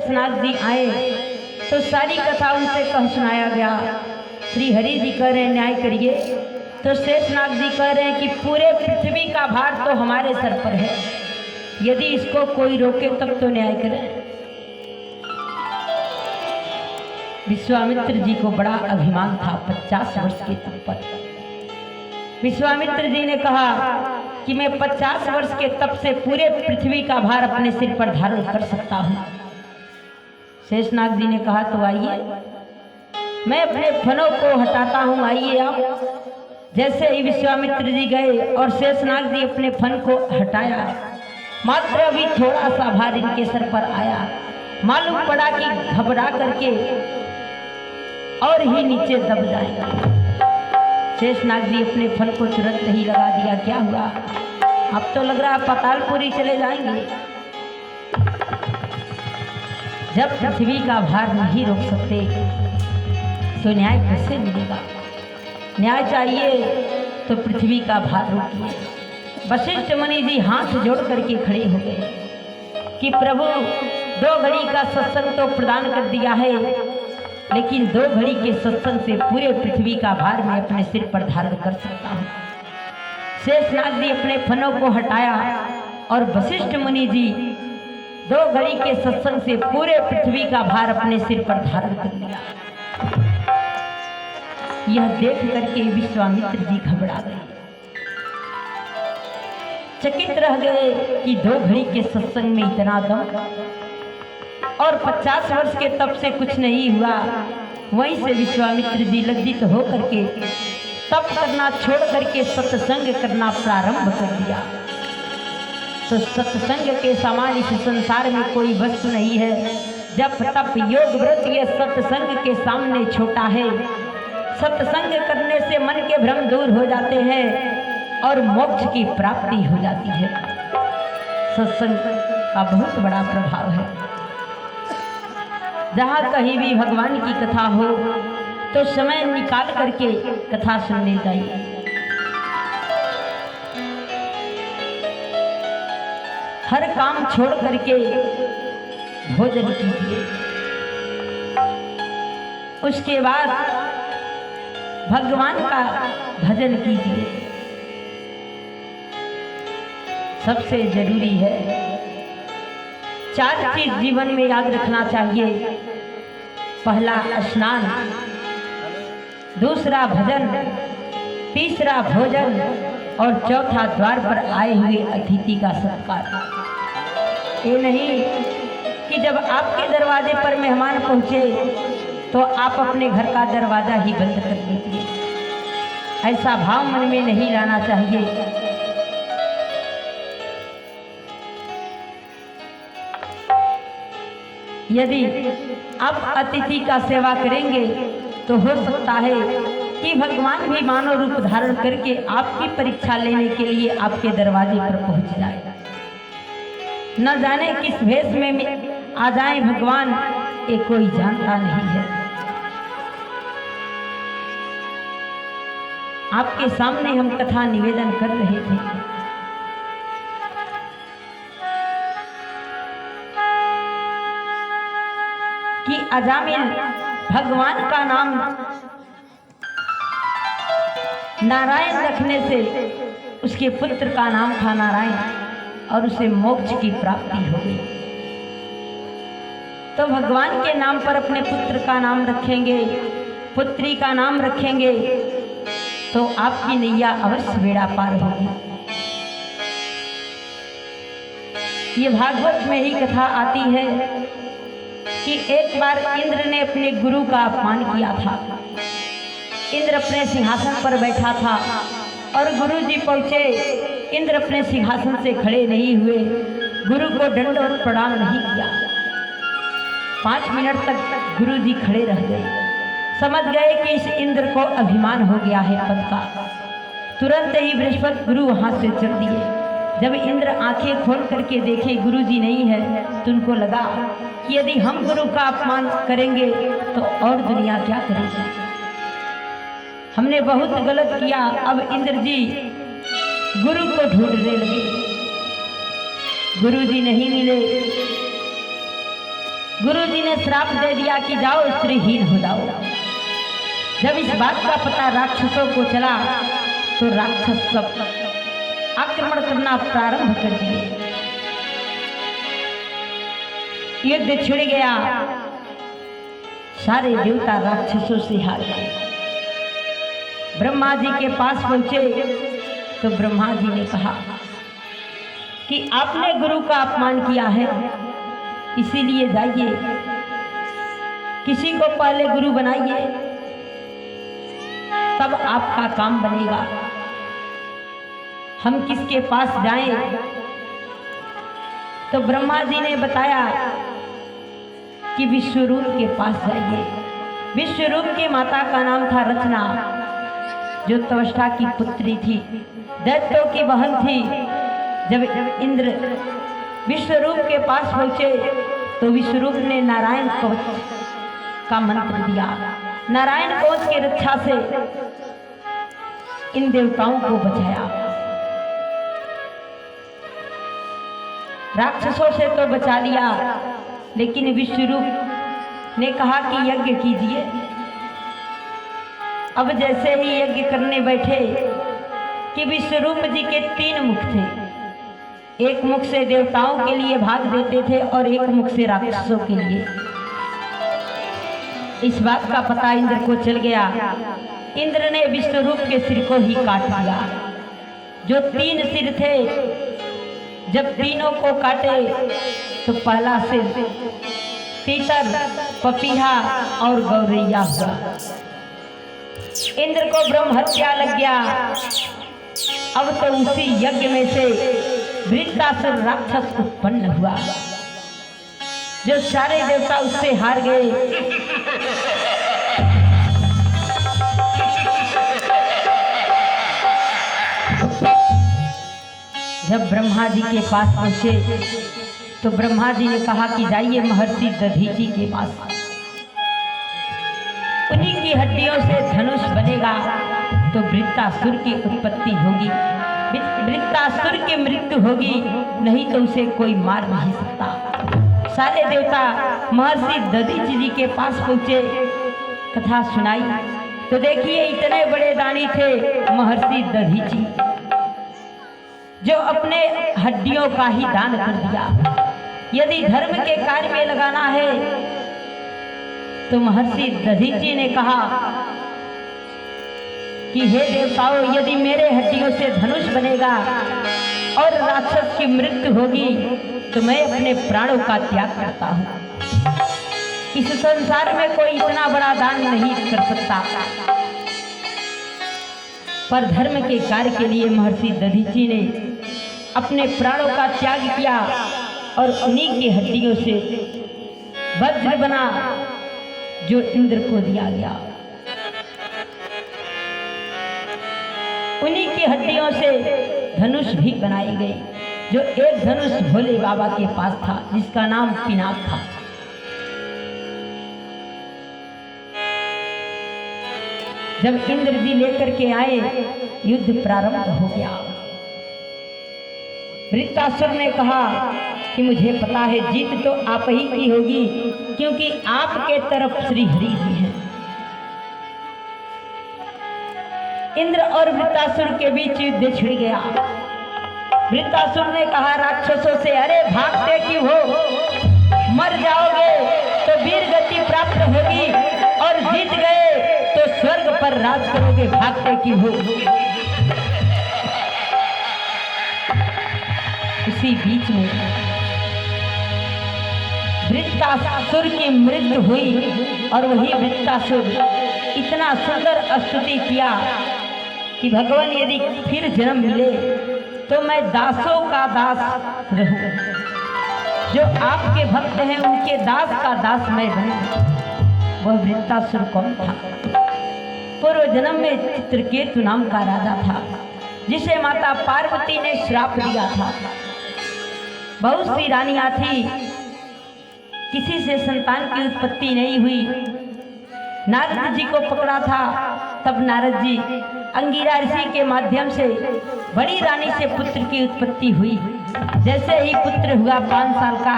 शेषनाग जी आए तो सारी कथा उनसे कह सुनाया गया। श्री हरि जी कह रहे हैं न्याय करिए, तो शेषनाग जी कह रहे हैं कि पूरे पृथ्वी का भार तो हमारे सर पर है, यदि इसको कोई रोके तब तो न्याय करे। विश्वामित्र जी को बड़ा अभिमान था 50 वर्ष के तप पर। विश्वामित्र जी ने कहा कि मैं 50 वर्ष के तप से पूरे पृथ्वी का भार अपने सिर पर धारण कर सकता हूँ। शेषनाग जी ने कहा तो आइए, मैं अपने फनों को हटाता हूँ, आइए आप। जैसे ही विश्वामित्र जी गए और शेषनाग जी अपने फन को हटाया, मात्र अभी थोड़ा सा भार इनके सर पर आया, मालूम पड़ा कि घबरा करके और ही नीचे दब जाएगा। शेषनाग जी अपने फन को तुरंत ही लगा दिया। क्या हुआ? अब तो लग रहा है पातालपुरी चले जाएंगे। जब पृथ्वी का भार नहीं रोक सकते तो न्याय कैसे मिलेगा? न्याय चाहिए तो पृथ्वी का भार रोकिए। वशिष्ठ मुनि जी हाथ जोड़ करके खड़े हो गए कि प्रभु 2 घड़ी का सत्संग तो प्रदान कर दिया है, लेकिन 2 घड़ी के सत्संग से पूरे पृथ्वी का भार मैं अपने सिर पर धारण कर सकता हूँ। शेषनाग जी अपने फनों को हटाया और वशिष्ठ मुनि जी 2 घड़ी के सत्संग से पूरे पृथ्वी का भार अपने सिर पर धारण कर लिया। यह देख करके विश्वामित्र जी घबरा गए, चकित रह गए कि 2 घड़ी के सत्संग में इतना दम और 50 वर्ष के तप से कुछ नहीं हुआ। वहीं से विश्वामित्र जी लज्जित हो करके तप करना छोड़ करके सत्संग करना प्रारंभ कर दिया। तो सत्संग के समान इस संसार में कोई वस्तु नहीं है। जब तप योग व्रत ये सत्संग के सामने छोटा है। सत्संग करने से मन के भ्रम दूर हो जाते हैं और मोक्ष की प्राप्ति हो जाती है। सत्संग का बहुत बड़ा प्रभाव है। जहाँ कहीं भी भगवान की कथा हो तो समय निकाल करके कथा सुनने जाइए। हर काम छोड़ करके भोजन कीजिए, उसके बाद भगवान का भजन कीजिए। सबसे जरूरी है 4 चीज जीवन में याद रखना चाहिए। पहला स्नान, दूसरा भजन, तीसरा भोजन और चौथा द्वार पर आए हुए अतिथि का सत्कार। ये नहीं कि जब आपके दरवाजे पर मेहमान पहुंचे तो आप अपने घर का दरवाजा ही बंद कर दीजिए। ऐसा भाव मन में नहीं लाना चाहिए। यदि आप अतिथि का सेवा करेंगे तो हो सकता है कि भगवान भी मानव रूप धारण करके आपकी परीक्षा लेने के लिए आपके दरवाजे पर पहुंच जाए। न जाने किस भेष में आ जाए भगवान, ये कोई जानता नहीं है। आपके सामने हम कथा निवेदन कर रहे थे। कि अजामिल भगवान का नाम नारायण रखने से उसके पुत्र का नाम था नारायण और उसे मोक्ष की प्राप्ति हो गई। तो भगवान के नाम पर अपने पुत्र का नाम रखेंगे, पुत्री का नाम रखेंगे तो आपकी नैया अवश्य बेड़ा पार होगी। ये भागवत में ही कथा आती है कि एक बार इंद्र ने अपने गुरु का अपमान किया था। इंद्र अपने सिंहासन पर बैठा था और गुरु जी पहुंचे। इंद्र अपने सिंहासन से खड़े नहीं हुए, गुरु को दंडवत प्रणाम नहीं किया। 5 मिनट तक गुरु जी खड़े रह गए। समझ गए कि इस इंद्र को अभिमान हो गया है पद का। तुरंत ही बृहस्पति गुरु वहां से चल दिए। जब इंद्र आंखें खोल करके देखे गुरु जी नहीं है तो उनको लगा कि यदि हम गुरु का अपमान करेंगे तो और दुनिया क्या करेगी, हमने बहुत गलत किया। अब इंद्र जी गुरु को ढूंढने लगे, गुरु जी नहीं मिले। गुरु जी ने श्राप दे दिया कि जाओ स्त्रीहीन हो जाओ। जब इस बात का पता राक्षसों को चला तो राक्षस सब आक्रमण करना प्रारंभ कर दिए। युद्ध छिड़ गया, सारे देवता राक्षसों से हार गए। ब्रह्मा जी के पास पहुंचे तो ब्रह्मा जी ने कहा कि आपने गुरु का अपमान किया है, इसीलिए जाइए किसी को पहले गुरु बनाइए, तब आपका काम बनेगा। हम किसके पास जाएं? तो ब्रह्मा जी ने बताया कि विश्वरूप के पास जाइए। विश्वरूप की माता का नाम था रचना, जो त्वष्टा की पुत्री थी, दैत्यों की बहन थी। जब इंद्र विश्वरूप के पास पहुंचे तो विश्वरूप ने नारायण कवच का मंत्र दिया। नारायण कवच की रक्षा से इन देवताओं को बचाया। राक्षसों से तो बचा लिया, लेकिन विश्वरूप ने कहा कि यज्ञ कीजिए। अब जैसे ही यज्ञ करने बैठे कि विश्वरूप जी के 3 मुख थे। एक मुख से देवताओं के लिए भाग देते थे और एक मुख से राक्षसों के लिए। इस बात का पता इंद्र को चल गया। इंद्र ने विश्वरूप के सिर को ही काट दिया। जो 3 सिर थे, जब तीनों को काटे तो पहला सिर तीतर, पपीहा और गौरैया हुआ। इंद्र को ब्रह्म हत्या लग गया। अब तो उसी यज्ञ में से वृत्रासुर राक्षस उत्पन्न हुआ। जो सारे देवता उससे हार गए। जब ब्रह्मा जी के पास पहुंचे तो ब्रह्मा जी ने कहा कि जाइए महर्षि दधीचि के पास, उन्हीं की हड्डियों से धनुष बनेगा तो वृत्रासुर की उत्पत्ति होगी, वृत्रासुर की मृत्यु होगी, नहीं तो उसे कोई मार नहीं सकता। सारे देवता महर्षि दधीचि जी के पास पहुंचे, कथा सुनाई तो देखिए इतने बड़े दानी थे महर्षि दधीचि, जो अपने हड्डियों का ही दान कर दिया। यदि धर्म के कार्य में लगाना है तो महर्षि दधीचि ने कहा कि हे देवताओं, यदि मेरे हड्डियों से धनुष बनेगा और राक्षस की मृत्यु होगी तो मैं अपने प्राणों का त्याग करता हूँ। इस संसार में कोई इतना बड़ा दान नहीं कर सकता। पर धर्म के कार्य के लिए महर्षि दधीचि ने अपने प्राणों का त्याग किया और उन्हीं की हड्डियों से वज्र बना जो इंद्र को दिया गया। उन्हीं की हड्डियों से धनुष भी बनाई गई, जो एक धनुष भोले बाबा के पास था जिसका नाम पिनाक था। जब इंद्र जी लेकर के आए, युद्ध प्रारंभ हो गया। वृत्रासुर ने कहा कि मुझे पता है जीत तो आप ही की होगी, क्योंकि आपके तरफ श्री हरि जी हैं। इंद्र और वृत्रासुर के बीच युद्ध छिड़ गया। वृत्रासुर ने कहा राक्षसों से, अरे भागते क्यों हो? मर जाओगे तो वीर गति प्राप्त होगी और जीत गए तो स्वर्ग पर राज करोगे, भागते क्यों हो? उसी बीच में वृत्रासुर की मृत्यु हुई और वही वृत्रासुर इतना सुंदर स्तुति किया कि भगवान यदि फिर जन्म मिले तो मैं दासों का दास रहूं, जो आपके भक्त हैं उनके दास का दास मैं बनूं। वह वृत्रासुर कौन था? पूर्व जन्म में चित्रकेतु नाम का राजा था, जिसे माता पार्वती ने श्राप दिया था। बहुत सी रानियां थी, किसी से संतान की उत्पत्ति नहीं हुई। नारद जी को पकड़ा था, तब नारद जी अंगिरा ऋषि के माध्यम से बड़ी रानी से पुत्र की उत्पत्ति हुई। जैसे ही पुत्र हुआ 5 साल का,